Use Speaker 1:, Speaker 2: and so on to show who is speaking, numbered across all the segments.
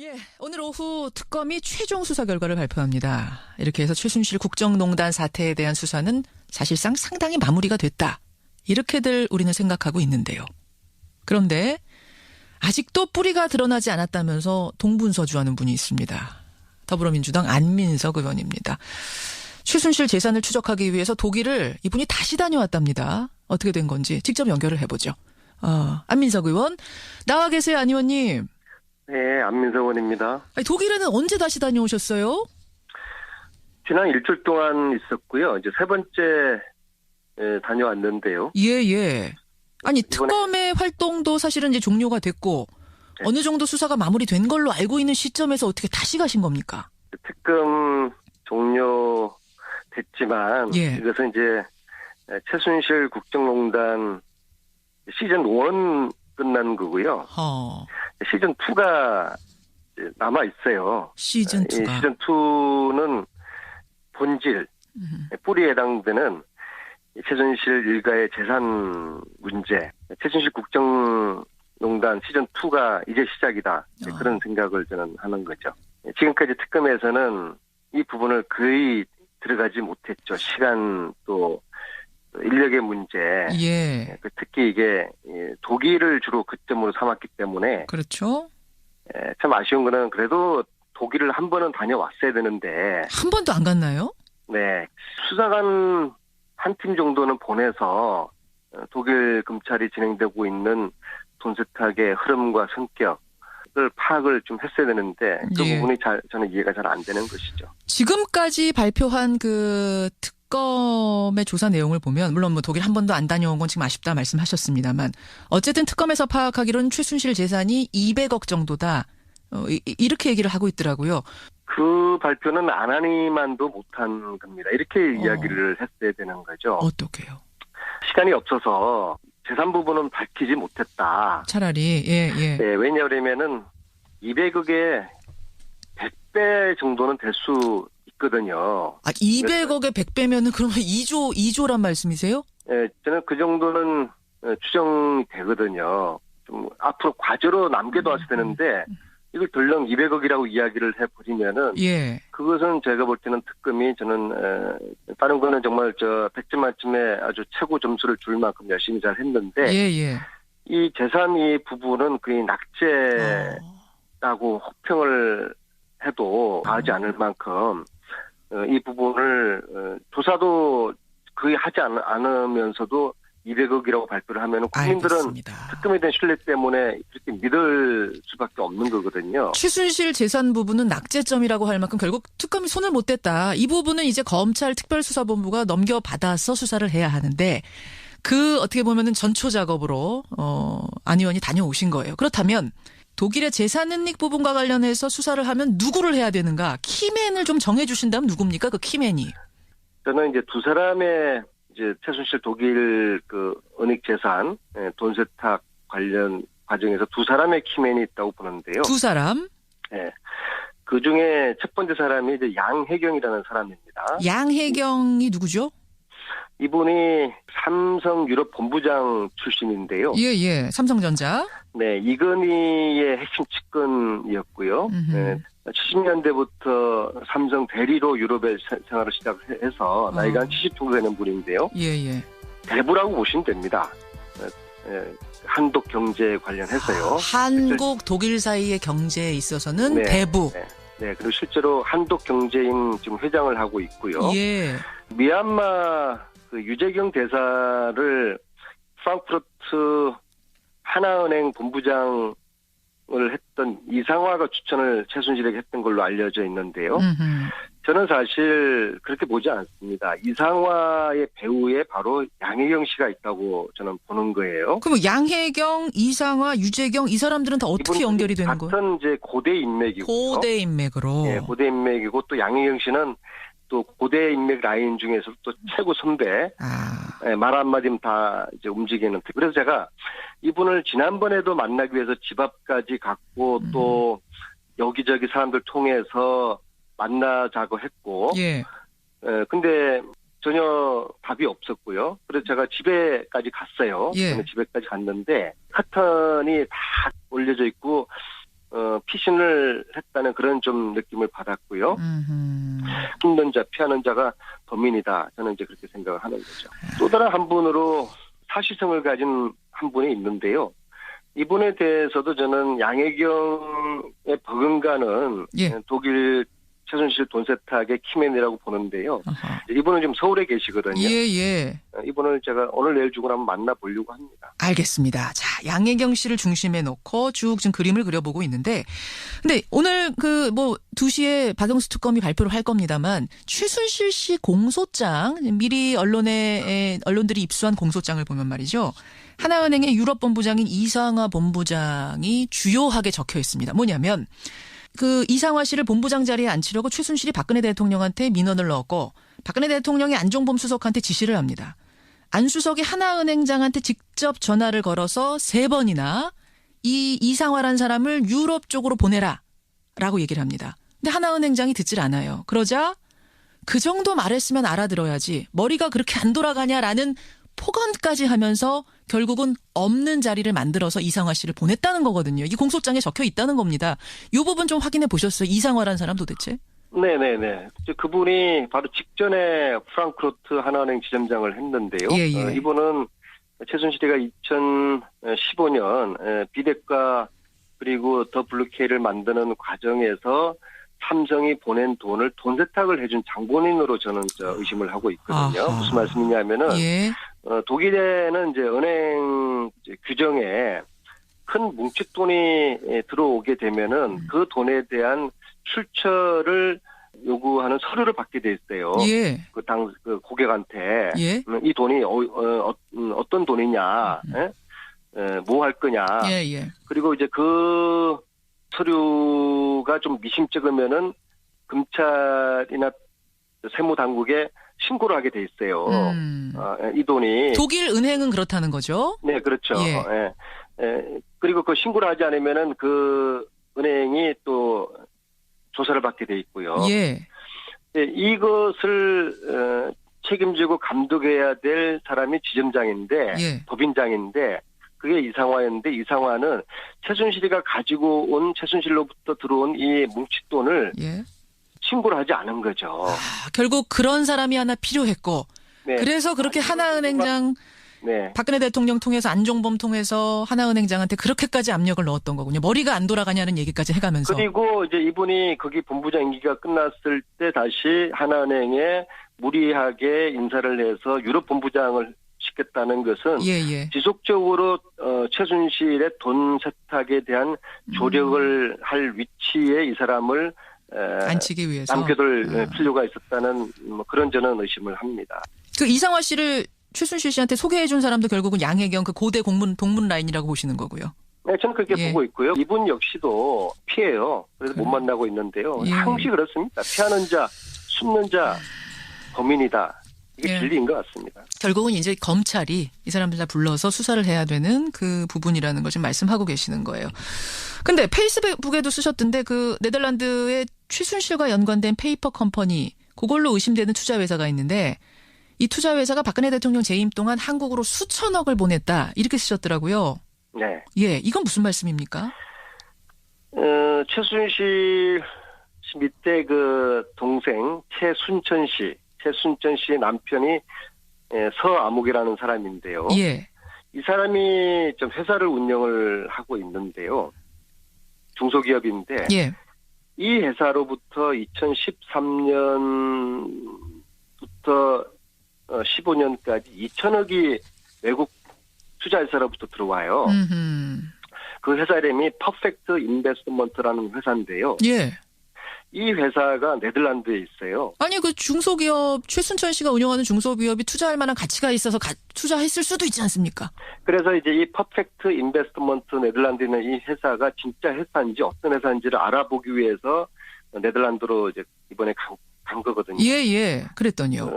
Speaker 1: 예, 오늘 오후 특검이 최종 수사 결과를 발표합니다. 이렇게 해서 최순실 국정농단 사태에 대한 수사는 사실상 상당히 마무리가 됐다. 이렇게들 우리는 생각하고 있는데요. 그런데 아직도 뿌리가 드러나지 않았다면서 동분서주하는 분이 있습니다. 더불어민주당 안민석 의원입니다. 최순실 재산을 추적하기 위해서 독일을 이분이 다시 다녀왔답니다. 어떻게 된 건지 직접 연결을 해보죠. 안민석 의원, 나와 계세요, 안 의원님.
Speaker 2: 네, 안민석 의원입니다.
Speaker 1: 독일에는 언제 다시 다녀오셨어요?
Speaker 2: 지난 일주일 동안 있었고요. 이제 세 번째 다녀왔는데요.
Speaker 1: 예. 아니, 특검의 활동도 사실은 이제 종료가 됐고,
Speaker 2: 네.
Speaker 1: 어느 정도 수사가 마무리된 걸로 알고 있는 시점에서 어떻게 다시 가신 겁니까?
Speaker 2: 특검 종료됐지만,
Speaker 1: 예.
Speaker 2: 이것은 이제 최순실 국정농단 시즌 1 끝난 거고요. 시즌 2가 남아 있어요.
Speaker 1: 시즌 2가.
Speaker 2: 시즌 2는 본질, 뿌리에 해당되는 최순실 일가의 재산 문제, 최순실 국정농단 시즌 2가 이제 시작이다. 그런 생각을 저는 하는 거죠. 지금까지 특검에서는 이 부분을 거의 들어가지 못했죠. 시간 또 인력의 문제.
Speaker 1: 예.
Speaker 2: 특히 이게 독일을 주로 거점으로 삼았기 때문에.
Speaker 1: 그렇죠.
Speaker 2: 참 아쉬운 거는 그래도 독일을 한 번은 다녀왔어야 되는데.
Speaker 1: 한 번도 안 갔나요?
Speaker 2: 네. 수사관 한 팀 정도는 보내서 독일 검찰이 진행되고 있는 돈 세탁의 흐름과 성격을 파악을 좀 했어야 되는데 그
Speaker 1: 예.
Speaker 2: 부분이 저는 이해가 잘 안 되는 것이죠.
Speaker 1: 지금까지 발표한 그 특검의 조사 내용을 보면 물론 뭐 독일 한 번도 안 다녀온 건 지금 아쉽다 말씀하셨습니다만 어쨌든 특검에서 파악하기로는 최순실 재산이 200억 정도다. 이렇게 얘기를 하고 있더라고요.
Speaker 2: 그 발표는 안하니만도 못한 겁니다. 이렇게 이야기를 했어야 되는 거죠.
Speaker 1: 어떻게요?
Speaker 2: 시간이 없어서 재산 부분은 밝히지 못했다.
Speaker 1: 차라리 예.
Speaker 2: 네, 왜냐하면은 200억의 100배 정도는 될 수 있거든요.
Speaker 1: 200억에 100배면은 그러면 2조란 말씀이세요?
Speaker 2: 네, 저는 그 정도는 추정이 되거든요. 좀 앞으로 과제로 남겨둬야 되는데 이걸 덜렁 200억이라고 이야기를 해버리면은
Speaker 1: 예.
Speaker 2: 그것은 제가 볼 때는 특검이 저는 다른 거는 정말 100점 만점에 아주 최고 점수를 줄 만큼 열심히 잘 했는데
Speaker 1: 예.
Speaker 2: 이 재산 이 부분은 거의 낙제라고 혹평을 해도 과하지 않을 만큼 이 부분을 조사도 거의 하지 않으면서도 200억이라고 발표를 하면 국민들은
Speaker 1: 알겠습니다.
Speaker 2: 특검에 대한 신뢰 때문에 이렇게 믿을 수밖에 없는 거거든요.
Speaker 1: 최순실 재산 부분은 낙제점이라고 할 만큼 결국 특검이 손을 못 댔다. 이 부분은 이제 검찰 특별수사본부가 넘겨받아서 수사를 해야 하는데 그 어떻게 보면은 전초 작업으로 안 의원이 다녀오신 거예요. 그렇다면 독일의 재산 은닉 부분과 관련해서 수사를 하면 누구를 해야 되는가? 키맨을 좀 정해 주신다면 누굽니까? 그 키맨이.
Speaker 2: 저는 이제 두 사람의 이제 최순실 독일 그 은닉 재산 돈 세탁 관련 과정에서 두 사람의 키맨이 있다고 보는데요.
Speaker 1: 두 사람?
Speaker 2: 네. 그 중에 첫 번째 사람이 이제 양혜경이라는 사람입니다.
Speaker 1: 양혜경이 누구죠?
Speaker 2: 이분이 삼성 유럽 본부장 출신인데요.
Speaker 1: 예. 삼성전자.
Speaker 2: 네, 이건희의 핵심 측근이었고요. 네, 70년대부터 삼성 대리로 유럽에 생활을 시작해서 나이가 한 70 정도 되는 분인데요.
Speaker 1: 예.
Speaker 2: 대부라고 보시면 됩니다. 한독 경제 관련해서요.
Speaker 1: 한국 독일 사이의 경제에 있어서는 대부.
Speaker 2: 네, 그리고 실제로 한독 경제인 지금 회장을 하고 있고요.
Speaker 1: 예.
Speaker 2: 미얀마 그 유재경 대사를 프랑크푸르트 하나은행 본부장을 했던 이상화가 추천을 최순실에게 했던 걸로 알려져 있는데요. 저는 사실 그렇게 보지 않습니다. 이상화의 배후에 바로 양혜경 씨가 있다고 저는 보는 거예요.
Speaker 1: 그럼 양혜경, 이상화, 유재경 이 사람들은 다 어떻게 연결이 되는 거예요?
Speaker 2: 같은 이제 고대 인맥이고.
Speaker 1: 고대 인맥으로.
Speaker 2: 네, 고대 인맥이고 또 양혜경 씨는 또 고대 인맥 라인 중에서 또 최고 선배. 네, 말 한마디면 다 이제 움직이는. 그래서 제가 이분을 지난번에도 만나기 위해서 집 앞까지 갔고 또 여기저기 사람들 통해서 만나자고 했고.
Speaker 1: 예.
Speaker 2: 근데 전혀 답이 없었고요. 그래서 제가 집에까지 갔어요.
Speaker 1: 예.
Speaker 2: 집에까지 갔는데 카턴이 다 올려져 있고 피신을 했다는 그런 좀 느낌을 받았고요. 숨는 자, 피하는 자가 범인이다. 저는 이제 그렇게 생각을 하는 거죠. 또 다른 한 분으로 사시성을 가진 한 분이 있는데요. 이분에 대해서도 저는 양혜경의 버금가는
Speaker 1: 예.
Speaker 2: 독일 최순실 돈 세탁의 키맨이라고 보는데요. 아하. 이분은 지금 서울에 계시거든요.
Speaker 1: 예.
Speaker 2: 이분을 제가 오늘 내일 중으로 한번 만나보려고 합니다.
Speaker 1: 알겠습니다. 자, 양혜경 씨를 중심에 놓고 쭉 지금 그림을 그려보고 있는데, 근데 오늘 2시에 박영수 특검이 발표를 할 겁니다만, 최순실 씨 공소장, 미리 언론들이 입수한 공소장을 보면 말이죠. 하나은행의 유럽 본부장인 이상화 본부장이 주요하게 적혀 있습니다. 뭐냐면, 이상화 씨를 본부장 자리에 앉히려고 최순실이 박근혜 대통령한테 민원을 넣었고 박근혜 대통령이 안종범 수석한테 지시를 합니다. 안 수석이 하나은행장한테 직접 전화를 걸어서 3번이나 이 이상화란 사람을 유럽 쪽으로 보내라 라고 얘기를 합니다. 근데 하나은행장이 듣질 않아요. 그러자 그 정도 말했으면 알아들어야지 머리가 그렇게 안 돌아가냐라는 폭언까지 하면서 결국은 없는 자리를 만들어서 이상화 씨를 보냈다는 거거든요. 이 공소장에 적혀 있다는 겁니다. 이 부분 좀 확인해 보셨어요? 이상화란 사람 도대체?
Speaker 2: 네네네. 그분이 바로 직전에 프랑크푸르트 하나은행 지점장을 했는데요.
Speaker 1: 예.
Speaker 2: 이분은 최순실이가 2015년 비대가 그리고 더 블루케이를 만드는 과정에서 삼성이 보낸 돈을 돈 세탁을 해준 장본인으로 저는 의심을 하고 있거든요. 아하. 무슨 말씀이냐면은
Speaker 1: 예.
Speaker 2: 독일에는 이제 은행 규정에 큰 뭉칫돈이 들어오게 되면은 그 돈에 대한 출처를 요구하는 서류를 받게 돼 있어요.
Speaker 1: 예.
Speaker 2: 그 고객한테
Speaker 1: 예.
Speaker 2: 이 돈이 어떤 돈이냐, 뭐 할 거냐.
Speaker 1: 예.
Speaker 2: 그리고 이제 그 서류가 좀 미심쩍으면은 검찰이나 세무당국에 신고를 하게 돼 있어요. 이 돈이
Speaker 1: 독일 은행은 그렇다는 거죠?
Speaker 2: 네, 그렇죠.
Speaker 1: 예.
Speaker 2: 그리고 그 신고를 하지 않으면은 그 은행이 또 조사를 받게 돼 있고요.
Speaker 1: 예.
Speaker 2: 이것을 책임지고 감독해야 될 사람이 지점장인데
Speaker 1: 예.
Speaker 2: 법인장인데 그게 이상화였는데 이상화는 최순실이가 가지고 온 최순실로부터 들어온 이 뭉칫돈을
Speaker 1: 예.
Speaker 2: 신고를 하지 않은 거죠.
Speaker 1: 결국 그런 사람이 하나 필요했고
Speaker 2: 네.
Speaker 1: 그래서 그렇게 하나은행장
Speaker 2: 네.
Speaker 1: 박근혜 대통령 통해서 안종범 통해서 하나은행장한테 그렇게까지 압력을 넣었던 거군요. 머리가 안 돌아가냐는 얘기까지 해가면서.
Speaker 2: 그리고 이제 이분이 거기 본부장 임기가 끝났을 때 다시 하나은행에 무리하게 인사를 해서 유럽 본부장을 시켰다는 것은
Speaker 1: 예.
Speaker 2: 지속적으로 최순실의 돈 세탁에 대한 조력을 할 위치에 이 사람을
Speaker 1: 앉히기 위해서
Speaker 2: 남겨둘 필요가 있었다는 그런 저는 의심을 합니다.
Speaker 1: 그 이상화 씨를 최순실 씨한테 소개해준 사람도 결국은 양혜경 그 고대 동문 라인이라고 보시는 거고요.
Speaker 2: 네, 저는 그렇게 보고 있고요. 이분 역시도 피해요. 그래서 못 만나고 있는데요. 항시 그렇습니다. 피하는 자, 숨는 자, 범인이다. 이게 진리인 것 같습니다.
Speaker 1: 결국은 이제 검찰이 이 사람들 다 불러서 수사를 해야 되는 그 부분이라는 걸 지금 말씀하고 계시는 거예요. 근데 페이스북에도 쓰셨던데 그 네덜란드의 최순실과 연관된 페이퍼 컴퍼니 그걸로 의심되는 투자회사가 있는데 이 투자회사가 박근혜 대통령 재임 동안 한국으로 수천억을 보냈다 이렇게 쓰셨더라고요.
Speaker 2: 네.
Speaker 1: 예, 이건 무슨 말씀입니까?
Speaker 2: 최순실 씨 밑에 그 동생 최순천 씨의 남편이 서아묵이라는 사람인데요.
Speaker 1: 예.
Speaker 2: 이 사람이 좀 회사를 운영을 하고 있는데요. 중소기업인데
Speaker 1: 예.
Speaker 2: 이 회사로부터 2013년부터 15년까지 2천억이 외국 투자회사로부터 들어와요. 그 회사 이름이 퍼펙트 인베스트먼트라는 회사인데요.
Speaker 1: 예.
Speaker 2: 이 회사가 네덜란드에 있어요.
Speaker 1: 아니 그 중소기업 최순천 씨가 운영하는 중소기업이 투자할 만한 가치가 있어서 투자했을 수도 있지 않습니까?
Speaker 2: 그래서 이제 이 퍼펙트 인베스트먼트 네덜란드에 있는 이 회사가 진짜 회사인지 어떤 회사인지를 알아보기 위해서 네덜란드로 이제 이번에 간 거거든요.
Speaker 1: 예. 그랬더니요.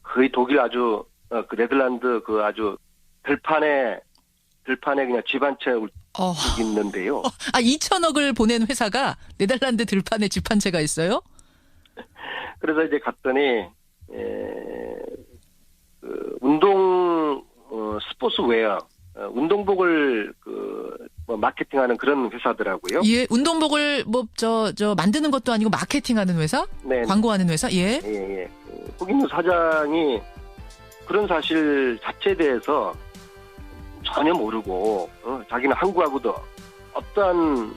Speaker 2: 거의 독일 아주 그 네덜란드 그 아주 들판에 그냥 집 한 채 있는데요.
Speaker 1: 2천억을 보낸 회사가 네덜란드 들판에 집 한 채가 있어요?
Speaker 2: 그래서 이제 갔더니 그 운동 스포츠웨어 운동복을 그 뭐 마케팅하는 그런 회사더라고요.
Speaker 1: 예, 운동복을 만드는 것도 아니고 마케팅하는 회사?
Speaker 2: 네.
Speaker 1: 광고하는 회사? 예.
Speaker 2: 예. 거기 있는 사장이 그런 사실 자체에 대해서 전혀 모르고 자기는 한국하고도 어떠한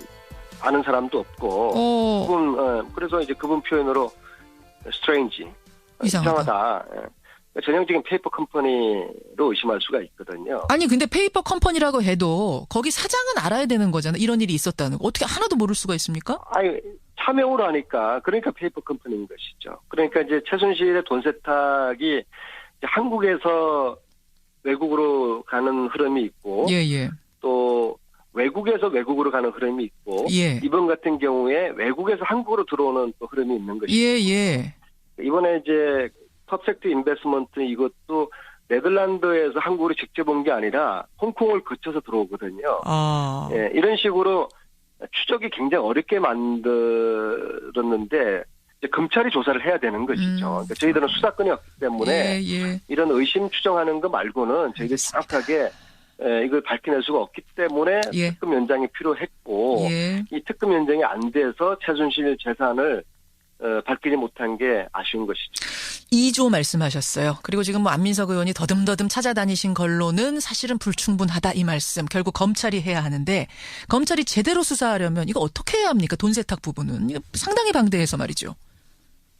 Speaker 2: 아는 사람도 없고 그래서 이제 그분 표현으로 strange 이상하다. 전형적인 페이퍼 컴퍼니로 의심할 수가 있거든요.
Speaker 1: 아니 근데 페이퍼 컴퍼니라고 해도 거기 사장은 알아야 되는 거잖아요. 이런 일이 있었다는 거. 어떻게 하나도 모를 수가 있습니까?
Speaker 2: 아니 차명으로 하니까 그러니까 페이퍼 컴퍼니인 것이죠. 그러니까 이제 최순실의 돈 세탁이 한국에서 외국으로 가는 흐름이 있고
Speaker 1: 예.
Speaker 2: 또 외국에서 외국으로 가는 흐름이 있고
Speaker 1: 예.
Speaker 2: 이번 같은 경우에 외국에서 한국으로 들어오는 또 흐름이 있는 것이죠.
Speaker 1: 예.
Speaker 2: 이번에 이제 퍼펙트 인베스트먼트 이것도 네덜란드에서 한국으로 직접 온 게 아니라 홍콩을 거쳐서 들어오거든요. 예, 이런 식으로 추적이 굉장히 어렵게 만들었는데 이제 검찰이 조사를 해야 되는 것이죠. 그러니까 저희들은 수사권이 없기 때문에 이런 의심 추정하는 거 말고는 저희들이 정확하게 이걸 밝혀낼 수가 없기 때문에 특검 연장이 필요했고 이 특검 연장이 안 돼서 최순실 재산을 밝히지 못한 게 아쉬운 것이죠.
Speaker 1: 2조 말씀하셨어요. 그리고 지금 뭐 안민석 의원이 더듬더듬 찾아다니신 걸로는 사실은 불충분하다 이 말씀. 결국 검찰이 해야 하는데 검찰이 제대로 수사하려면 이거 어떻게 해야 합니까? 돈 세탁 부분은. 이거 상당히 방대해서 말이죠.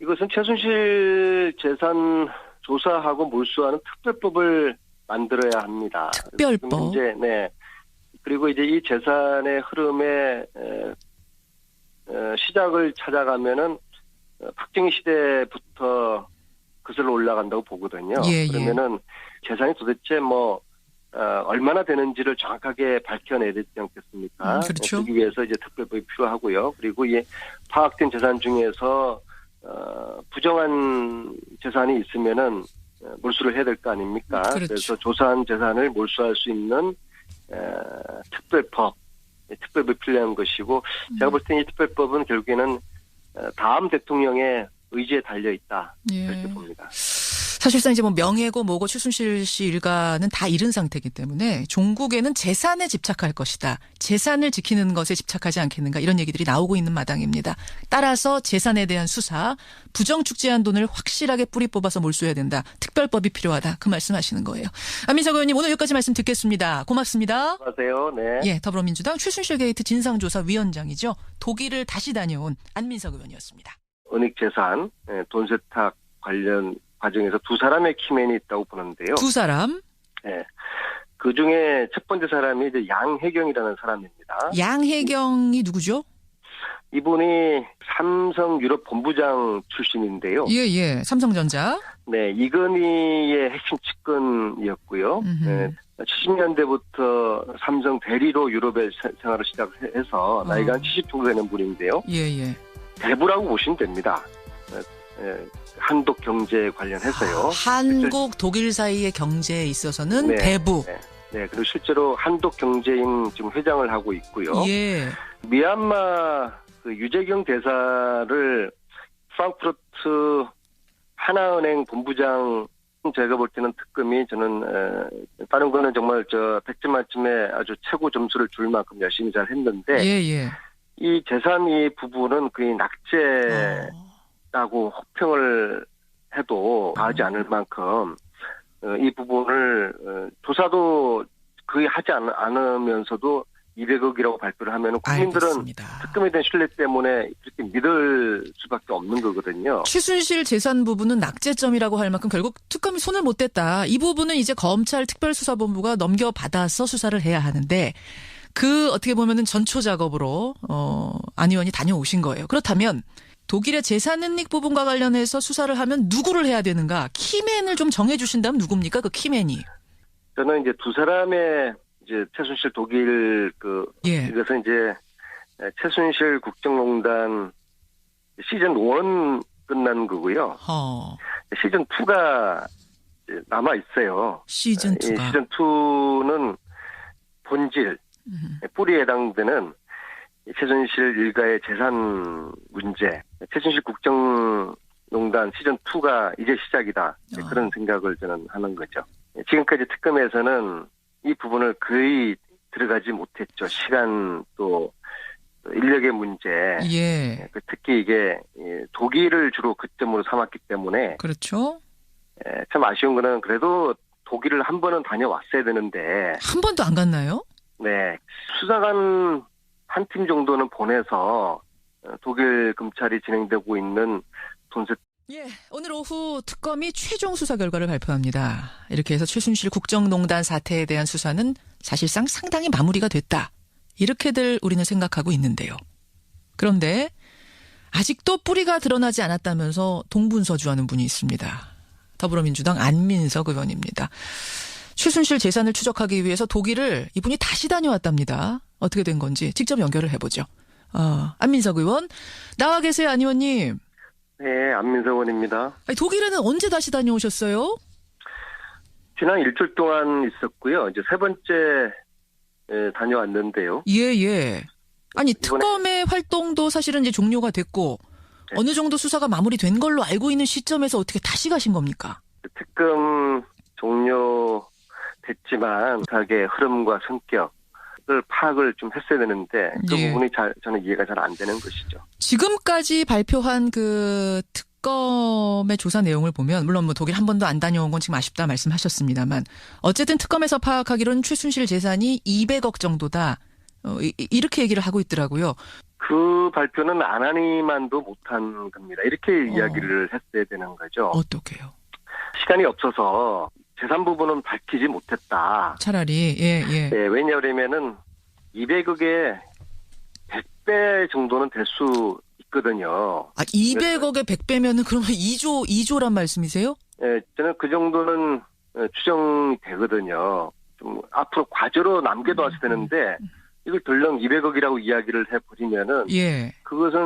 Speaker 2: 이것은 최순실 재산 조사하고 몰수하는 특별법을 만들어야 합니다.
Speaker 1: 특별법.
Speaker 2: 그리고 이제 이 재산의 흐름의 시작을 찾아가면은 박정희 시대부터 그슬로 올라간다고 보거든요. 그러면은 재산이 도대체 얼마나 되는지를 정확하게 밝혀내야 되지 않겠습니까?
Speaker 1: 그렇죠.
Speaker 2: 그러기 위해서 이제 특별법이 필요하고요. 그리고 이 파악된 재산 중에서 부정한 재산이 있으면은 몰수를 해야 될 거 아닙니까?
Speaker 1: 그렇죠.
Speaker 2: 그래서 조사한 재산을 몰수할 수 있는 특별법이 필요한 것이고 제가 볼 때는 이 특별법은 결국에는 다음 대통령의 의지에 달려 있다 이렇게 봅니다.
Speaker 1: 사실상 이제 명예고 뭐고 최순실 씨 일가는 다 잃은 상태이기 때문에 종국에는 재산에 집착할 것이다. 재산을 지키는 것에 집착하지 않겠는가 이런 얘기들이 나오고 있는 마당입니다. 따라서 재산에 대한 수사, 부정축제한 돈을 확실하게 뿌리 뽑아서 몰수해야 된다. 특별법이 필요하다. 그 말씀하시는 거예요. 안민석 의원님 오늘 여기까지 말씀 듣겠습니다. 고맙습니다.
Speaker 2: 안녕하세요. 네.
Speaker 1: 예, 더불어민주당 최순실 게이트 진상조사위원장이죠. 독일을 다시 다녀온 안민석 의원이었습니다.
Speaker 2: 은닉재산, 돈 세탁 관련 과정에서 두 사람의 키맨이 있다고 보는데요.
Speaker 1: 두 사람?
Speaker 2: 네. 그 중에 첫 번째 사람이 이제 양혜경이라는 사람입니다.
Speaker 1: 양혜경이 누구죠?
Speaker 2: 이분이 삼성 유럽 본부장 출신인데요.
Speaker 1: 예. 삼성전자.
Speaker 2: 네, 이건희의 핵심 측근이었고요. 네, 70년대부터 삼성 대리로 유럽에 생활을 시작해서 나이가 한 70 정도 되는 분인데요.
Speaker 1: 예.
Speaker 2: 대부라고 보시면 됩니다. 한독 경제 관련해서요.
Speaker 1: 한국 독일 사이의 경제에 있어서는 대부.
Speaker 2: 네, 그리고 실제로 한독 경제인 지금 회장을 하고 있고요.
Speaker 1: 예.
Speaker 2: 미얀마 그 유재경 대사를 프랑크푸르트 하나은행 본부장 제가 볼 때는 특검이 저는 다른 거는 정말 100점 만점에 아주 최고 점수를 줄 만큼 열심히 잘 했는데 이 재산 이 부분은 거의 낙제라고 혹평을 해도 과하지 않을 만큼 이 부분을 조사도 거의 하지 않으면서도 200억이라고 발표를 하면 국민들은 알겠습니다. 특검에 대한 신뢰 때문에 그렇게 믿을 수밖에 없는 거거든요.
Speaker 1: 최순실 재산 부분은 낙제점이라고 할 만큼 결국 특검이 손을 못 댔다. 이 부분은 이제 검찰 특별수사본부가 넘겨받아서 수사를 해야 하는데 그 어떻게 보면은 전초 작업으로 안 의원이 다녀오신 거예요. 그렇다면 독일의 재산 은닉 부분과 관련해서 수사를 하면 누구를 해야 되는가? 키맨을 좀 정해 주신다면 누굽니까? 그 키맨이.
Speaker 2: 저는 이제 두 사람의 이제 최순실 독일 이것은 이제 최순실 국정농단 시즌 1 끝난 거고요. 시즌 2가 남아 있어요.
Speaker 1: 시즌 2가.
Speaker 2: 시즌 2는 본질, 뿌리에 해당되는 최순실 일가의 재산 문제, 최순실 국정농단 시즌 2가 이제 시작이다. 그런 생각을 저는 하는 거죠. 지금까지 특검에서는 이 부분을 거의 들어가지 못했죠. 시간 또 인력의 문제.
Speaker 1: 예.
Speaker 2: 특히 이게 독일을 주로 그점으로 삼았기 때문에.
Speaker 1: 그렇죠.
Speaker 2: 참 아쉬운 거는 그래도 독일을 한 번은 다녀왔어야 되는데.
Speaker 1: 한 번도 안 갔나요?
Speaker 2: 네. 수사관 한 팀 정도는 보내서 독일 검찰이 진행되고 있는 돈세.
Speaker 1: 예, 오늘 오후 특검이 최종 수사 결과를 발표합니다. 이렇게 해서 최순실 국정농단 사태에 대한 수사는 사실상 상당히 마무리가 됐다. 이렇게들 우리는 생각하고 있는데요. 그런데 아직도 뿌리가 드러나지 않았다면서 동분서주하는 분이 있습니다. 더불어민주당 안민석 의원입니다. 최순실 재산을 추적하기 위해서 독일을 이분이 다시 다녀왔답니다. 어떻게 된 건지 직접 연결을 해보죠. 안민석 의원 나와 계세요, 안 의원님.
Speaker 2: 네, 안민석 의원입니다.
Speaker 1: 독일에는 언제 다시 다녀오셨어요?
Speaker 2: 지난 일주일 동안 있었고요. 이제 세 번째 다녀왔는데요.
Speaker 1: 예. 아니 특검의 활동도 사실은 이제 종료가 됐고 네. 어느 정도 수사가 마무리된 걸로 알고 있는 시점에서 어떻게 다시 가신 겁니까?
Speaker 2: 특검 종료됐지만 수사의 흐름과 성격을 파악을 좀 했어야 되는데 그 부분이 저는 이해가 잘 안 되는 것이죠. 지금까지
Speaker 1: 발표한 그 특검의 조사 내용을 보면 물론 뭐 독일 한 번도 안 다녀온 건 지금 아쉽다 말씀하셨습니다만 어쨌든 특검에서 파악하기로는 최순실 재산이 200억 정도다. 이렇게 얘기를 하고 있더라고요.
Speaker 2: 그 발표는 안 하니만도 못한 겁니다. 이렇게 이야기를 했어야 되는 거죠.
Speaker 1: 어떻게요?
Speaker 2: 시간이 없어서 재산 부분은 밝히지 못했다.
Speaker 1: 차라리 예.
Speaker 2: 네, 왜냐하면은 200억의 100배 정도는 될 수 있거든요.
Speaker 1: 200억의 100배면은 그러면 2조란 말씀이세요?
Speaker 2: 네, 저는 그 정도는 추정이 되거든요. 좀 앞으로 과제로 남겨둬야 되는데 이걸 덜렁 200억이라고 이야기를 해버리면은 그것은